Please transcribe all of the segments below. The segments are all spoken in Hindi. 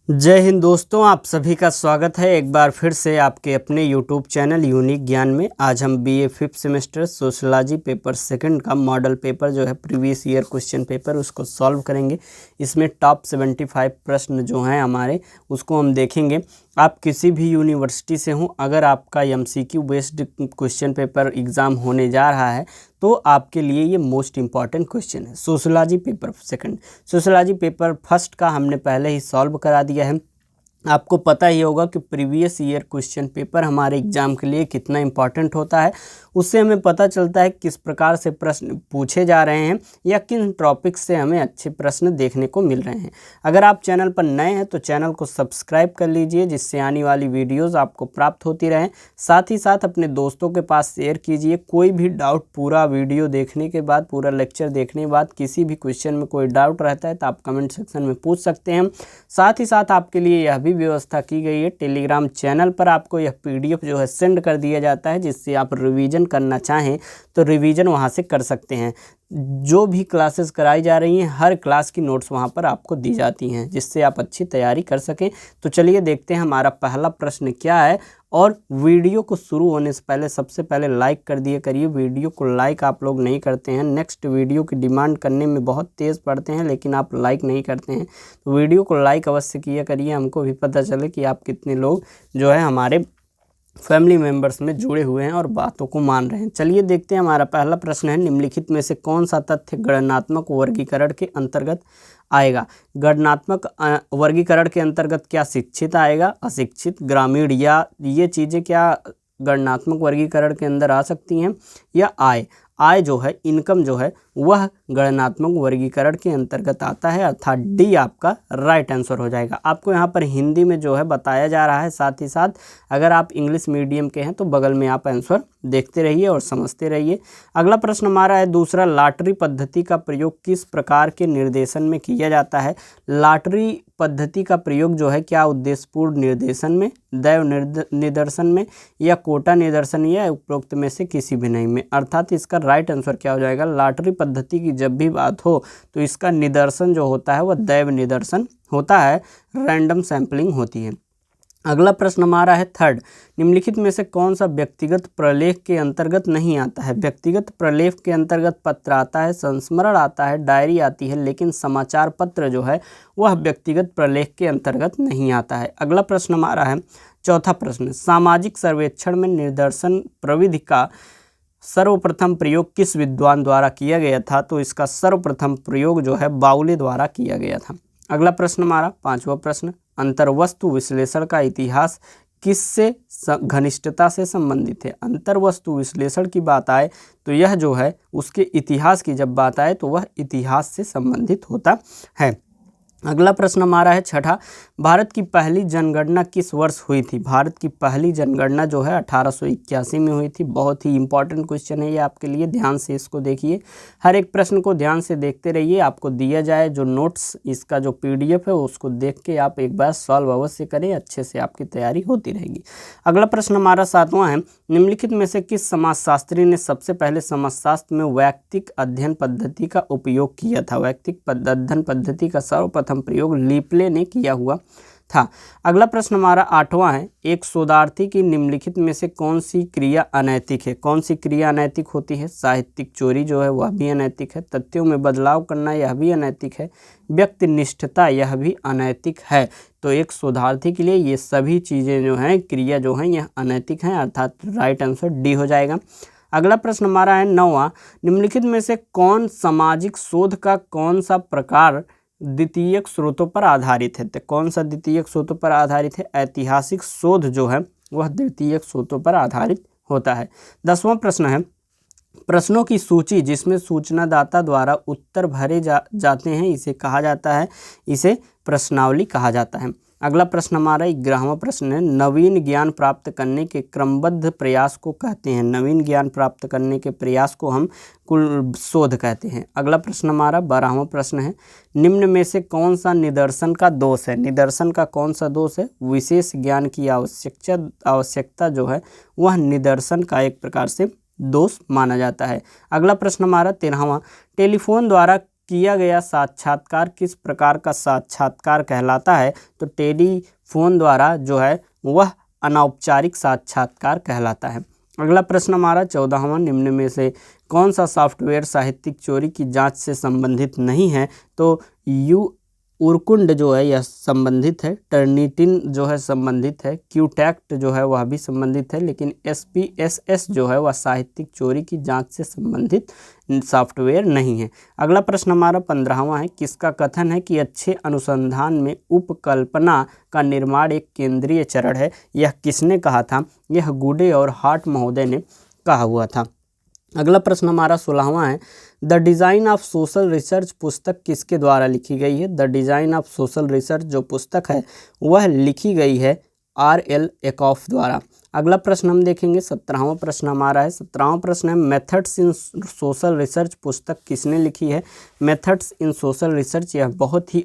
जय हिंद दोस्तों, आप सभी का स्वागत है एक बार फिर से आपके अपने यूट्यूब चैनल यूनिक ज्ञान में। आज हम BA 5th semester sociology paper second का मॉडल पेपर जो है प्रीवियस ईयर क्वेश्चन पेपर उसको सॉल्व करेंगे। इसमें टॉप 75 प्रश्न जो हैं हमारे उसको हम देखेंगे। आप किसी भी यूनिवर्सिटी से हों, अगर आपका MCQ based question paper exam होने जा रहा है तो आपके लिए ये मोस्ट इम्पॉर्टेंट क्वेश्चन है। Sociology paper second, sociology paper first का हमने पहले ही सॉल्व करा दिया है। आपको पता ही होगा कि प्रीवियस ईयर क्वेश्चन पेपर हमारे एग्ज़ाम के लिए कितना इम्पॉर्टेंट होता है। उससे हमें पता चलता है किस प्रकार से प्रश्न पूछे जा रहे हैं या किन टॉपिक्स से हमें अच्छे प्रश्न देखने को मिल रहे हैं। अगर आप चैनल पर नए हैं तो चैनल को सब्सक्राइब कर लीजिए, जिससे आने वाली वीडियोस आपको प्राप्त होती रहें। साथ ही साथ अपने दोस्तों के पास शेयर कीजिए। कोई भी डाउट पूरा वीडियो देखने के बाद, पूरा लेक्चर देखने के बाद किसी भी क्वेश्चन में कोई डाउट रहता है तो आप कमेंट सेक्शन में पूछ सकते हैं। साथ ही साथ आपके लिए यह भी व्यवस्था की गई है, टेलीग्राम चैनल पर आपको यह पीडीएफ जो है सेंड कर दिया जाता है, जिससे आप रिवीजन करना चाहें तो रिवीजन वहां से कर सकते हैं। जो भी क्लासेस कराई जा रही हैं हर क्लास की नोट्स वहां पर आपको दी जाती हैं, जिससे आप अच्छी तैयारी कर सकें। तो चलिए देखते हैं हमारा पहला प्रश्न क्या है। और वीडियो को शुरू होने से पहले सबसे पहले लाइक कर दिया करिए। वीडियो को लाइक आप लोग नहीं करते हैं, नेक्स्ट वीडियो की डिमांड करने में बहुत तेज़ पड़ते हैं, लेकिन आप लाइक नहीं करते हैं। तो वीडियो को लाइक अवश्य किया करिए, हमको भी पता चले कि आप कितने लोग जो है हमारे फैमिली मेंबर्स में जुड़े हुए हैं और बातों को मान रहे हैं। चलिए देखते हैं हमारा पहला प्रश्न है, निम्नलिखित में से कौन सा तथ्य गणनात्मक वर्गीकरण के अंतर्गत आएगा। गणनात्मक वर्गीकरण के अंतर्गत क्या शिक्षित आएगा, अशिक्षित, ग्रामीण, या ये चीज़ें क्या गणनात्मक वर्गीकरण के अंदर आ सकती हैं, या आय आय जो है, इनकम जो है वह गणनात्मक वर्गीकरण के अंतर्गत आता है, अर्थात डी आपका राइट आंसर हो जाएगा। आपको यहाँ पर हिंदी में जो है बताया जा रहा है, साथ ही साथ अगर आप इंग्लिश मीडियम के हैं तो बगल में आप आंसर देखते रहिए और समझते रहिए। अगला प्रश्न हमारा है दूसरा, लॉटरी पद्धति का प्रयोग किस प्रकार के निर्देशन में किया जाता है। लॉटरी पद्धति का प्रयोग जो है क्या उद्देश्यपूर्ण निर्देशन में, दैव निदर्शन में, या कोटा निदर्शन, या उपरोक्त में से किसी भी नहीं में। अर्थात इसका राइट आंसर क्या हो जाएगा, लॉटरी पद्धति की जब भी बात हो तो इसका निदर्शन जो होता है वह दैव निदर्शन होता है, रैंडम सैंपलिंग होती है। अगला प्रश्न हमारा है थर्ड, निम्नलिखित में से कौन सा व्यक्तिगत प्रलेख के अंतर्गत नहीं आता है। व्यक्तिगत प्रलेख के अंतर्गत पत्र आता है, संस्मरण आता है, डायरी आती है, लेकिन समाचार पत्र जो है वह व्यक्तिगत प्रलेख के अंतर्गत नहीं आता है। अगला प्रश्न हमारा है चौथा प्रश्न, सामाजिक सर्वेक्षण में निर्देशन प्रविधि का सर्वप्रथम प्रयोग किस विद्वान द्वारा किया गया था। तो इसका सर्वप्रथम प्रयोग जो है बाउले द्वारा किया गया था। अगला प्रश्न हमारा पांचवा प्रश्न, अंतर्वस्तु विश्लेषण का इतिहास किससे घनिष्ठता से संबंधित है। अंतर्वस्तु विश्लेषण की बात आए तो यह जो है उसके इतिहास की जब बात आए तो वह इतिहास से संबंधित होता है। अगला प्रश्न हमारा है छठा, भारत की पहली जनगणना किस वर्ष हुई थी। भारत की पहली जनगणना जो है 1881 में हुई थी। बहुत ही इंपॉर्टेंट क्वेश्चन है ये आपके लिए, ध्यान से इसको देखिए। हर एक प्रश्न को ध्यान से देखते रहिए। आपको दिया जाए जो नोट्स, इसका जो पीडीएफ है उसको देख के आप एक बार सॉल्व अवश्य करें, अच्छे से आपकी तैयारी होती रहेगी। अगला प्रश्न हमारा सातवां है, निम्नलिखित में से किस समाजशास्त्री ने सबसे पहले समाजशास्त्र में वैयक्तिक अध्ययन पद्धति का उपयोग किया था। वैयक्तिक अध्ययन पद्धति का सर्वप्रथम प्रयोग लीपले ने किया हुआ था। अगला प्रश्न हमारा आठवां है, एक शोधार्थी की निम्नलिखित में से कौन सी क्रिया अनैतिक है। कौन सी क्रिया अनैतिक होती है। साहित्यिक चोरी जो है वह भी अनैतिक है, तथ्यों में बदलाव करना यह भी अनैतिक है, व्यक्तिनिष्ठता यह भी अनैतिक है। तो एक शोधार्थी के लिए ये सभी चीज़ें जो हैं, क्रिया जो हैं, यह अनैतिक हैं, अर्थात राइट आंसर डी हो जाएगा। अगला प्रश्न हमारा है नौवां, निम्नलिखित में से कौन सामाजिक शोध का कौन सा प्रकार द्वितीयक स्रोतों पर आधारित है। तो कौन सा द्वितीयक स्रोतों पर आधारित है। ऐतिहासिक शोध जो है वह द्वितीयक स्रोतों पर आधारित होता है। 10वां प्रश्न है, प्रश्नों की सूची जिसमें सूचनादाता द्वारा उत्तर भरे जाते हैं इसे कहा जाता है, इसे प्रश्नावली कहा जाता है। अगला प्रश्न हमारा 11वां प्रश्न है, नवीन ज्ञान प्राप्त करने के क्रमबद्ध प्रयास को कहते हैं। नवीन ज्ञान प्राप्त करने के प्रयास को हम कुल शोध कहते हैं। अगला प्रश्न हमारा 12वां प्रश्न है, निम्न में से कौन सा निदर्शन का दोष है। निदर्शन का कौन सा दोष है। विशेष ज्ञान की आवश्यकता जो है वह निदर्शन का एक प्रकार से दोष माना जाता है। अगला प्रश्न हमारा 13वां, टेलीफोन द्वारा किया गया साक्षात्कार किस प्रकार का साक्षात्कार कहलाता है? तो टेलीफोन द्वारा जो है वह अनौपचारिक साक्षात्कार कहलाता है। अगला प्रश्न हमारा 14वां, निम्न में से कौन सा सॉफ्टवेयर साहित्यिक चोरी की जांच से संबंधित नहीं है? तो उरकुंड जो है यह संबंधित है, टर्निटिन जो है संबंधित है, क्यूटैक्ट जो है वह भी संबंधित है, लेकिन SPSS जो है वह साहित्यिक चोरी की जांच से संबंधित सॉफ्टवेयर नहीं है। अगला प्रश्न हमारा 15वां है, किसका कथन है कि अच्छे अनुसंधान में उपकल्पना का निर्माण एक केंद्रीय चरण है? यह किसने कहा था? यह गुडे और हार्ट महोदय ने कहा हुआ था। अगला प्रश्न हमारा 16वां है, the design of social research पुस्तक किसके द्वारा लिखी गई है? The design of social research जो पुस्तक है वह लिखी गई है RL एकॉफ द्वारा। अगला प्रश्न हम देखेंगे 17वां प्रश्न हमारा है। 17वां प्रश्न है, मेथड्स इन सोशल रिसर्च पुस्तक किसने लिखी है? मेथड्स इन सोशल रिसर्च यह बहुत ही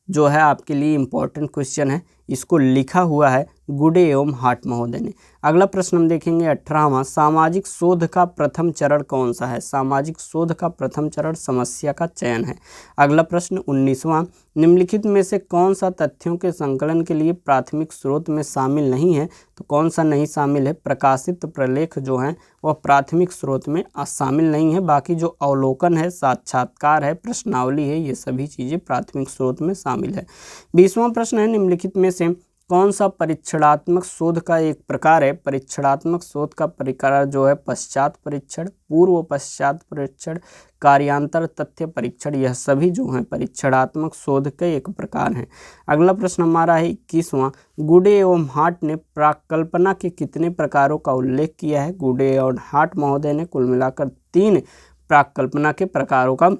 जो है आपके लिए इम्पोर्टेंट क्वेश्चन है, इसको लिखा हुआ है गुडे एवं हार्ट महोदय ने। अगला प्रश्न हम देखेंगे 18वां, सामाजिक शोध का प्रथम चरण कौन सा है? सामाजिक शोध का प्रथम चरण समस्या का चयन है। अगला प्रश्न 19वां, निम्नलिखित में से कौन सा तथ्यों के संकलन के लिए प्राथमिक स्रोत में शामिल नहीं है? तो कौन सा नहीं शामिल है? प्रकाशित प्रलेख जो हैं वह प्राथमिक स्रोत में शामिल नहीं है, बाकी जो अवलोकन है, साक्षात्कार है, प्रश्नावली है, ये सभी चीज़ें प्राथमिक स्रोत में शामिल है। 20वां प्रश्न है, निम्नलिखित में से कौन सा परीक्षणात्मक शोध का एक प्रकार है? परीक्षणात्मक शोध का प्रकार जो है पश्चात परीक्षण, पूर्व पश्चात परीक्षण, कार्यांतर तथ्य परीक्षण, यह सभी जो हैं परीक्षणात्मक शोध के एक प्रकार हैं। अगला प्रश्न हमारा है 21वां, गुडे एवं हार्ट ने प्राक्कल्पना के कितने प्रकारों का उल्लेख किया है? गुडे और हार्ट महोदय ने कुल मिलाकर 3 प्राक्कल्पना के प्रकारों का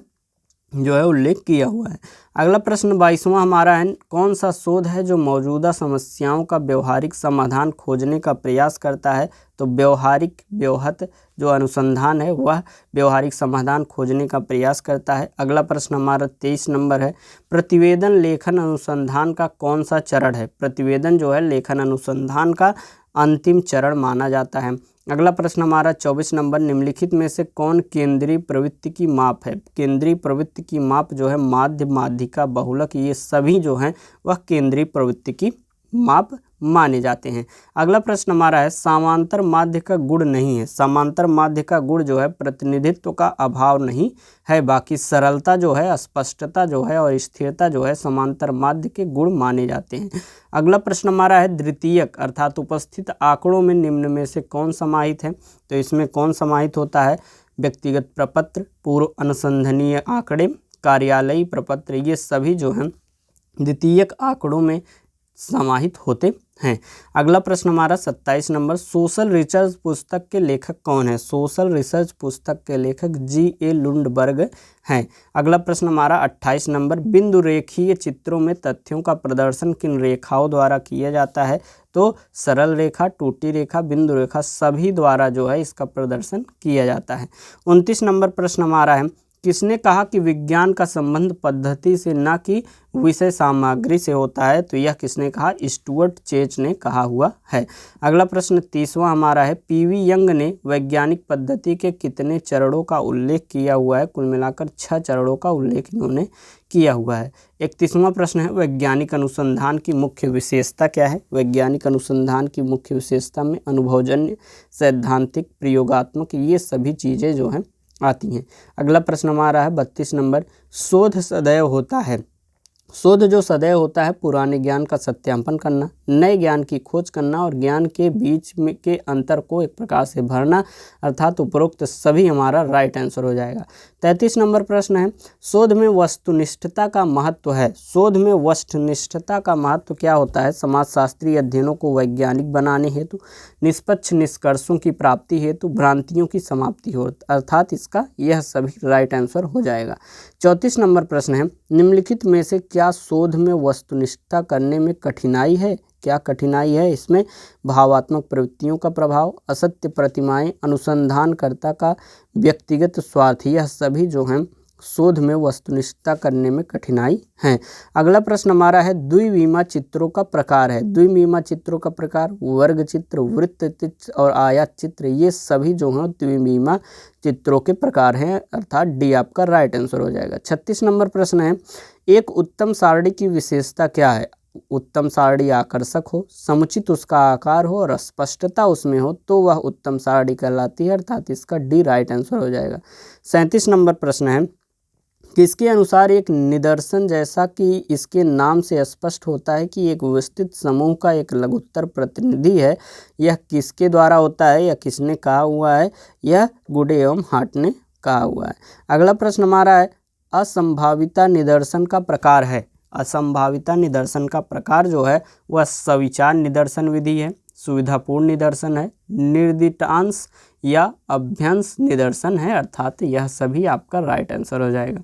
जो है उल्लेख किया हुआ है। अगला प्रश्न 22वां हमारा है, कौन सा शोध है जो मौजूदा समस्याओं का व्यवहारिक समाधान खोजने का प्रयास करता है? तो व्यूहत जो अनुसंधान है वह व्यवहारिक समाधान खोजने का प्रयास करता है। अगला प्रश्न हमारा 23 नंबर है, प्रतिवेदन लेखन अनुसंधान का कौन सा चरण है? प्रतिवेदन जो है लेखन अनुसंधान का अंतिम चरण माना जाता है। अगला प्रश्न हमारा 24 नंबर, निम्नलिखित में से कौन केंद्रीय प्रवृत्ति की माप है? केंद्रीय प्रवृत्ति की माप जो है माध्य, माध्यिका, बहुलक, ये सभी जो हैं वह केंद्रीय प्रवृत्ति की माप माने जाते हैं। अगला प्रश्न हमारा है, समांतर माध्य का गुण नहीं है। समांतर माध्य का गुण जो है प्रतिनिधित्व का अभाव नहीं है, बाकी सरलता जो है, स्पष्टता जो है और स्थिरता जो है समांतर माध्य के गुण माने जाते हैं। अगला प्रश्न हमारा है, द्वितीयक अर्थात उपस्थित आंकड़ों में निम्न में से कौन समाहित है? तो इसमें कौन समाहित होता है? व्यक्तिगत प्रपत्र, पूर्व अनुसंधानीय आंकड़े, कार्यालयी प्रपत्र, ये सभी जो हैं द्वितीयक आंकड़ों में समाहित होते हैं। अगला प्रश्न हमारा 27 नंबर, सोशल रिसर्च पुस्तक के लेखक कौन है? सोशल रिसर्च पुस्तक के लेखक G.A. लुंडबर्ग हैं। अगला प्रश्न हमारा 28 नंबर, बिंदु रेखीय चित्रों में तथ्यों का प्रदर्शन किन रेखाओं द्वारा किया जाता है? तो सरल रेखा, टूटी रेखा, बिंदु रेखा, सभी द्वारा जो है इसका प्रदर्शन किया जाता है। 29 नंबर प्रश्न हमारा है, किसने कहा कि विज्ञान का संबंध पद्धति से न कि विषय सामग्री से होता है? तो यह किसने कहा? स्टुअर्ट चेच ने कहा हुआ है। अगला प्रश्न 30वां हमारा है, पीवी यंग ने वैज्ञानिक पद्धति के कितने चरणों का उल्लेख किया हुआ है? कुल मिलाकर 6 चरणों का उल्लेख इन्होंने किया हुआ है। 31वां प्रश्न है, वैज्ञानिक अनुसंधान की मुख्य विशेषता क्या है? वैज्ञानिक अनुसंधान की मुख्य विशेषता में अनुभवजन्य, सैद्धांतिक, प्रयोगात्मक, ये सभी चीज़ें जो हैं आती हैं। अगला प्रश्न हमारा है 32 नंबर, शोध सदैव होता है। शोध जो सदैव होता है पुराने ज्ञान का सत्यापन करना, नए ज्ञान की खोज करना और ज्ञान के बीच में के अंतर को एक प्रकार से भरना, अर्थात उपरोक्त सभी हमारा राइट आंसर हो जाएगा। 33 नंबर प्रश्न है, शोध में वस्तुनिष्ठता का महत्व है। शोध में वस्तुनिष्ठता का महत्व क्या होता है? समाजशास्त्रीय अध्ययनों को वैज्ञानिक बनाने हेतु, निष्पक्ष निष्कर्षों की प्राप्ति हेतु, भ्रांतियों की समाप्ति हो, अर्थात इसका यह सभी राइट आंसर हो जाएगा। 34 नंबर प्रश्न है, निम्नलिखित में से क्या शोध में वस्तुनिष्ठता करने में कठिनाई है? क्या कठिनाई है इसमें? भावात्मक प्रवृत्तियों का प्रभाव, असत्य प्रतिमाएं, अनुसंधानकर्ता का व्यक्तिगत स्वार्थ, यह सभी जो हैं शोध में वस्तुनिष्ठता करने में कठिनाई है। अगला प्रश्न हमारा है द्विविमा चित्रों का प्रकार है। द्विविमा चित्रों का प्रकार वर्ग चित्र, वृत्त चित्र और आयत चित्र, ये सभी जो हैं द्विविमा चित्रों के प्रकार हैं, अर्थात डी आपका राइट आंसर हो जाएगा। 36 नंबर प्रश्न है एक उत्तम सारणी की विशेषता क्या है। उत्तम सारणी आकर्षक हो, समुचित उसका आकार हो और स्पष्टता उसमें हो तो वह उत्तम सारणी कहलाती है, अर्थात इसका डी राइट आंसर हो जाएगा। 37 नंबर प्रश्न है किसके अनुसार एक निदर्शन जैसा कि इसके नाम से स्पष्ट होता है कि एक विस्तृत समूह का एक लघुत्तर प्रतिनिधि है, यह किसके द्वारा होता है या किसने कहा हुआ है, यह गुड एवं हार्ट ने कहा हुआ है। अगला प्रश्न हमारा है असंभाविता निदर्शन का प्रकार है। असंभाविता निदर्शन का प्रकार जो है वह सविचार निदर्शन विधि है, सुविधापूर्ण निदर्शन है, निर्दिष्टांश या अभ्यंश निदर्शन है, अर्थात यह सभी आपका राइट आंसर हो जाएगा।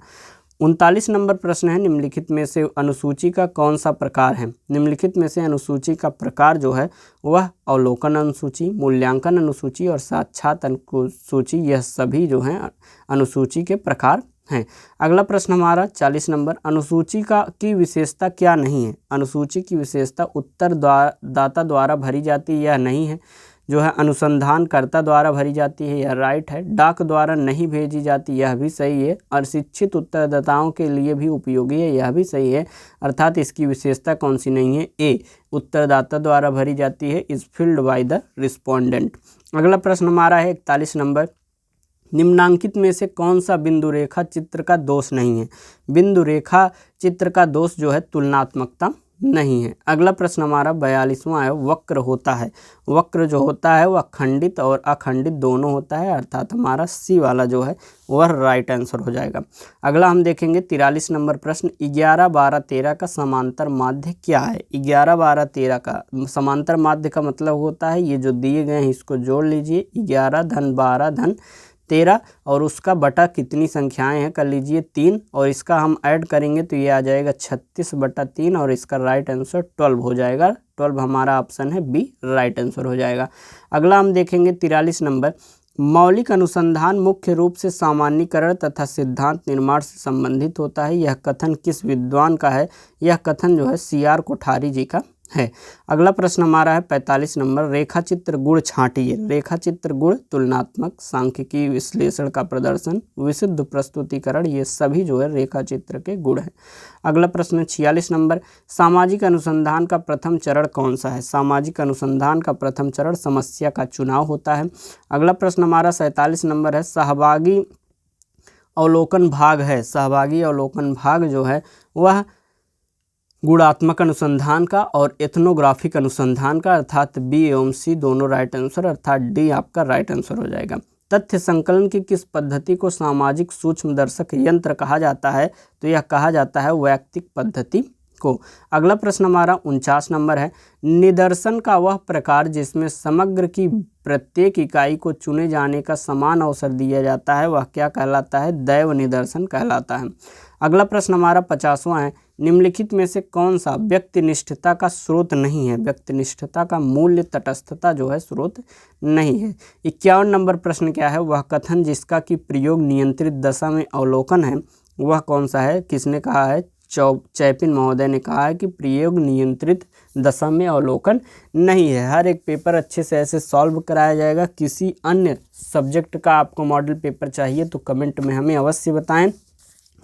39 नंबर प्रश्न है निम्नलिखित में से अनुसूची का कौन सा प्रकार है। निम्नलिखित में से अनुसूची का प्रकार जो है वह अवलोकन अनुसूची, मूल्यांकन अनुसूची और साक्षात अनुसूची, यह सभी जो हैं अनुसूची के प्रकार हैं। अगला प्रश्न हमारा 40 नंबर अनुसूची की विशेषता क्या नहीं है। अनुसूची की विशेषता उत्तरदाता द्वारा भरी जाती है, यह नहीं है। जो है अनुसंधानकर्ता द्वारा भरी जाती है, यह राइट है। डाक द्वारा नहीं भेजी जाती, यह भी सही है। और शिक्षित उत्तरदाताओं के लिए भी उपयोगी है, यह भी सही है। अर्थात इसकी विशेषता कौन सी नहीं है, ए उत्तरदाता द्वारा भरी जाती है, is filled by the respondent. अगला प्रश्न हमारा है 41 नंबर निम्नांकित में से कौन सा बिंदु रेखा चित्र का दोष नहीं है। बिंदु रेखा चित्र का दोष जो है तुलनात्मकता नहीं है। अगला प्रश्न हमारा 42वां है वक्र होता है। वक्र जो होता है वह खंडित और अखंडित दोनों होता है, अर्थात हमारा सी वाला जो है वह राइट आंसर हो जाएगा। अगला हम देखेंगे 43 नंबर प्रश्न 11, 12, 13 का समांतर माध्य क्या है। 11, 12, 13 का समांतर माध्य का मतलब होता है ये जो दिए गए हैं इसको जोड़ लीजिए 11 धन 12 धन 13 और उसका बटा कितनी संख्याएं हैं कर लीजिए 3 और इसका हम ऐड करेंगे तो ये आ जाएगा 36/3 और इसका राइट आंसर 12 हो जाएगा। 12 हमारा ऑप्शन है बी राइट आंसर हो जाएगा। अगला हम देखेंगे 43 नंबर मौलिक अनुसंधान मुख्य रूप से सामान्यीकरण तथा सिद्धांत निर्माण से संबंधित होता है, यह कथन किस विद्वान का है। यह कथन जो है CR कोठारी जी का है। अगला प्रश्न हमारा है 45 नंबर रेखा चित्र गुण छांटिए। रेखा चित्र गुण तुलनात्मक, सांख्यिकी विश्लेषण का प्रदर्शन, विशुद्ध प्रस्तुतिकरण, ये सभी जो है रेखा चित्र के गुण हैं। अगला प्रश्न 46 नंबर सामाजिक अनुसंधान का प्रथम चरण कौन सा है। सामाजिक अनुसंधान का प्रथम चरण समस्या का चुनाव होता है। अगला प्रश्न हमारा 47 नंबर है सहभागी अवलोकन भाग है। सहभागी अवलोकन भाग जो है वह गुणात्मक अनुसंधान का और एथनोग्राफिक अनुसंधान का, अर्थात बी एवं सी दोनों राइट आंसर, अर्थात डी आपका राइट आंसर हो जाएगा। तथ्य संकलन की किस पद्धति को सामाजिक सूक्ष्मदर्शक यंत्र कहा जाता है, तो यह कहा जाता है वैयक्तिक पद्धति को। अगला प्रश्न हमारा 49 नंबर है निदर्शन का वह प्रकार जिसमें समग्र की प्रत्येक इकाई को चुने जाने का समान अवसर दिया जाता है, वह क्या कहलाता है। दैव निदर्शन कहलाता है। अगला प्रश्न हमारा 50वां है निम्नलिखित में से कौन सा व्यक्तिनिष्ठता का स्रोत नहीं है। व्यक्तिनिष्ठता का मूल्य तटस्थता जो है स्रोत नहीं है। 51 नंबर प्रश्न क्या है वह कथन जिसका कि प्रयोग नियंत्रित दशा में अवलोकन है, वह कौन सा है। किसने कहा है, चैपिन महोदय ने कहा है कि प्रयोग नियंत्रित दशा में अवलोकन नहीं है। हर एक पेपर अच्छे से ऐसे सॉल्व कराया जाएगा। किसी अन्य सब्जेक्ट का आपको मॉडल पेपर चाहिए तो कमेंट में हमें अवश्य बताएं।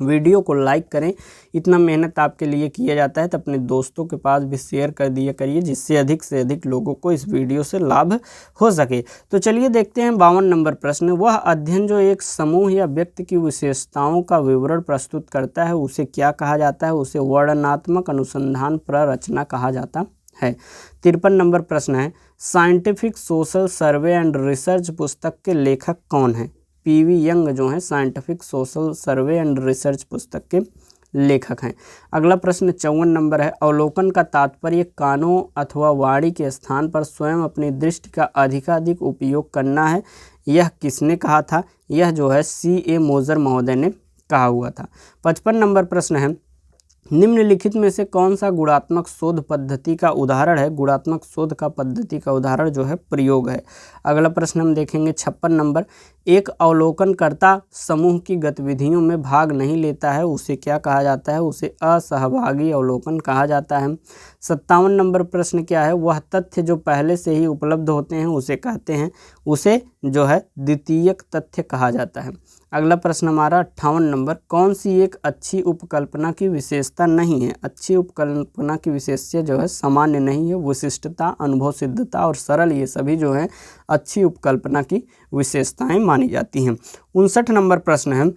वीडियो को लाइक करें, इतना मेहनत आपके लिए किया जाता है तो अपने दोस्तों के पास भी शेयर कर दिया करिए जिससे अधिक से अधिक लोगों को इस वीडियो से लाभ हो सके। तो चलिए देखते हैं 52 नंबर प्रश्न वह अध्ययन जो एक समूह या व्यक्ति की विशेषताओं का विवरण प्रस्तुत करता है उसे क्या कहा जाता है। उसे वर्णनात्मक अनुसंधान प्ररचना कहा जाता है। 53 नंबर प्रश्न है scientific social survey and research पुस्तक के लेखक कौन है। PV यंग जो हैं scientific social survey and research पुस्तक के लेखक हैं। अगला प्रश्न 54 नंबर है अवलोकन का तात्पर्य कानों अथवा वाणी के स्थान पर स्वयं अपनी दृष्टि का अधिकाधिक उपयोग करना है, यह किसने कहा था। यह जो है CA मोजर महोदय ने कहा हुआ था। 55 नंबर प्रश्न है निम्नलिखित में से कौन सा गुणात्मक शोध पद्धति का उदाहरण है? गुणात्मक शोध का पद्धति का उदाहरण जो है प्रयोग है। अगला प्रश्न हम देखेंगे 56 नंबर। एक अवलोकनकर्ता समूह की गतिविधियों में भाग नहीं लेता है, उसे क्या कहा जाता है? उसे असहभागी अवलोकन कहा जाता है। 57 नंबर प्रश्न क्या है? वह तथ्य जो पहले से ही उपलब्ध होते हैं उसे कहते हैं, उसे जो है द्वितीयक तथ्य कहा जाता है। अगला प्रश्न हमारा 58 नंबर। कौन सी एक अच्छी उपकल्पना की विशेषता नहीं है? अच्छी उपकल्पना की विशेषता जो है सामान्य नहीं है, विशिष्टता, अनुभव सिद्धता और सरल, ये सभी जो है अच्छी उपकल्पना की विशेषताएं मानी जाती हैं। 59 नंबर प्रश्न है,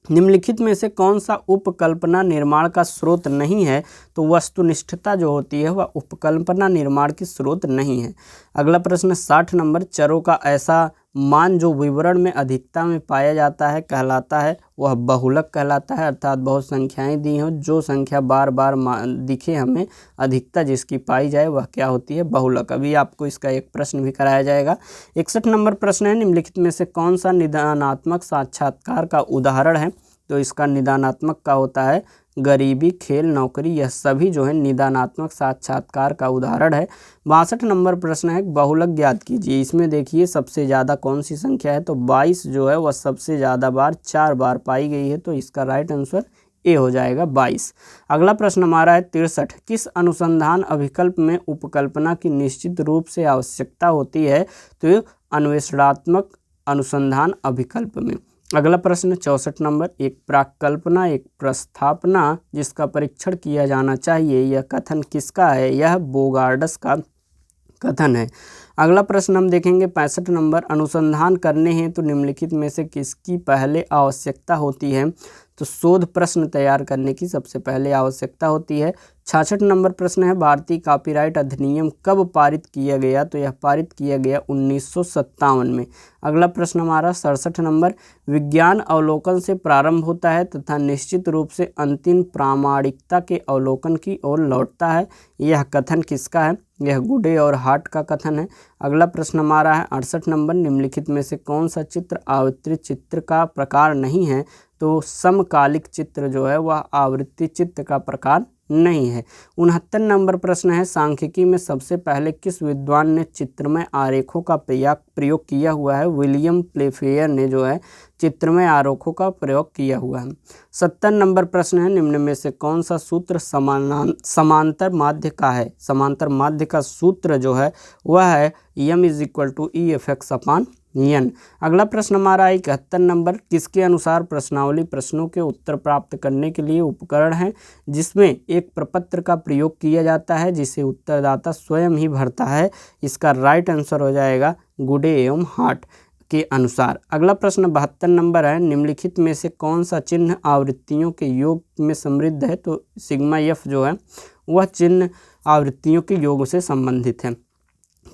निम्नलिखित में से कौन सा उपकल्पना निर्माण का स्रोत नहीं है? तो वस्तुनिष्ठता जो होती है वह उपकल्पना निर्माण की स्रोत नहीं है। अगला प्रश्न 60 नंबर। चरों का ऐसा मान जो विवरण में अधिकता में पाया जाता है कहलाता है, वह बहुलक कहलाता है। अर्थात बहुत संख्याएं दी हों, जो संख्या बार बार दिखे हमें, अधिकता जिसकी पाई जाए वह क्या होती है? बहुलक। अभी आपको इसका एक प्रश्न भी कराया जाएगा। 61 नंबर प्रश्न है, निम्नलिखित में से कौन सा निदानात्मक साक्षात्कार का उदाहरण है? तो इसका निदानात्मक का होता है गरीबी, खेल, नौकरी, यह सभी जो है निदानात्मक साक्षात्कार का उदाहरण है। 62 नंबर प्रश्न है, बहुलक ज्ञात कीजिए। इसमें देखिए सबसे ज़्यादा कौन सी संख्या है? तो 22 जो है वह सबसे ज़्यादा बार 4 बार पाई गई है, तो इसका राइट आंसर ए हो जाएगा 22। अगला प्रश्न हमारा है 63। किस अनुसंधान अभिकल्प में उपकल्पना की निश्चित रूप से आवश्यकता होती है? तो अन्वेषणात्मक अनुसंधान अभिकल्प में। अगला प्रश्न 64 नंबर। एक प्राक्कल्पना, एक प्रस्थापना जिसका परीक्षण किया जाना चाहिए, यह कथन किसका है? यह बोगार्ड्स का कथन है। अगला प्रश्न हम देखेंगे 65 नंबर। अनुसंधान करने हैं तो निम्नलिखित में से किसकी पहले आवश्यकता होती है? तो शोध प्रश्न तैयार करने की सबसे पहले आवश्यकता होती है। 66 नंबर प्रश्न है, भारतीय कॉपीराइट अधिनियम कब पारित किया गया? तो यह पारित किया गया 1957 में। अगला प्रश्न हमारा 67 नंबर। विज्ञान अवलोकन से प्रारंभ होता है तथा निश्चित रूप से अंतिम प्रामाणिकता के अवलोकन की ओर लौटता है, यह कथन किसका है? यह गुडे और हार्ट का कथन है। अगला प्रश्न हमारा है 68 नंबर। निम्नलिखित में से कौन सा चित्र आवृत्ति चित्र का प्रकार नहीं है? तो समकालिक चित्र जो है वह आवृत्ति चित्र का प्रकार नहीं है। 69 नंबर प्रश्न है, सांख्यिकी में सबसे पहले किस विद्वान ने चित्रमय आरेखों का प्रयोग किया हुआ है? विलियम प्लेफेयर ने जो है चित्रमय आरेखों का प्रयोग किया हुआ है। 70 नंबर प्रश्न है, निम्न में से कौन सा सूत्र समांतर माध्य का है? समांतर माध्य का सूत्र जो है वह है m = E/F(x)/n। अगला प्रश्न हमारा 71 नंबर। किसके अनुसार प्रश्नावली प्रश्नों के उत्तर प्राप्त करने के लिए उपकरण है जिसमें एक प्रपत्र का प्रयोग किया जाता है जिसे उत्तरदाता स्वयं ही भरता है? इसका राइट आंसर हो जाएगा गुडे एवं हार्ट के अनुसार। अगला प्रश्न 72 नंबर है, निम्नलिखित में से कौन सा चिन्ह आवृत्तियों के योग में समृद्ध है? तो सिग्मा F जो है वह चिन्ह आवृत्तियों के योग से संबंधित है।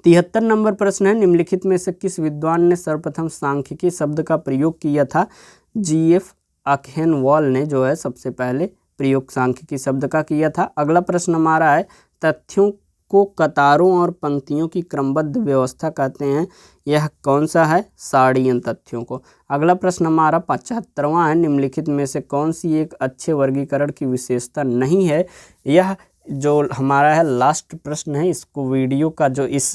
73 नंबर प्रश्न है, निम्नलिखित में से किस विद्वान ने सर्वप्रथम सांख्यिकी शब्द का प्रयोग किया था? G.F. अकेनवॉल ने जो है सबसे पहले प्रयोग सांख्यिकी शब्द का किया था। अगला प्रश्न हमारा है, तथ्यों को कतारों और पंक्तियों की क्रमबद्ध व्यवस्था कहते हैं, यह कौन सा है? साड़ियन तथ्यों को। अगला प्रश्न हमारा 75वां है, निम्नलिखित में से कौन सी एक अच्छे वर्गीकरण की विशेषता नहीं है? यह जो हमारा है लास्ट प्रश्न है, इसको वीडियो का जो इस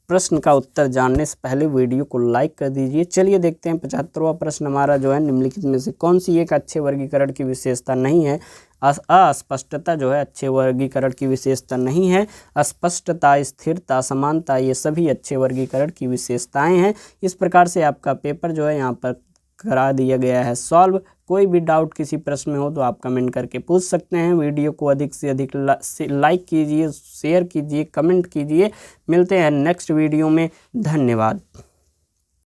प्रश्न का उत्तर जानने से पहले वीडियो को लाइक कर दीजिए। चलिए देखते हैं 75वां प्रश्न हमारा जो है, निम्नलिखित में से कौन सी एक अच्छे वर्गीकरण की विशेषता नहीं है? अस्पष्टता जो है अच्छे वर्गीकरण की विशेषता नहीं है। अस्पष्टता, स्थिरता, समानता, ये सभी अच्छे वर्गीकरण की विशेषताएं हैं। इस प्रकार से आपका पेपर जो है यहाँ पर करा दिया गया है सॉल्व। कोई भी डाउट किसी प्रश्न में हो तो आप कमेंट करके पूछ सकते हैं। वीडियो को अधिक से अधिक लाइक कीजिए, शेयर कीजिए, कमेंट कीजिए। मिलते हैं नेक्स्ट वीडियो में। धन्यवाद।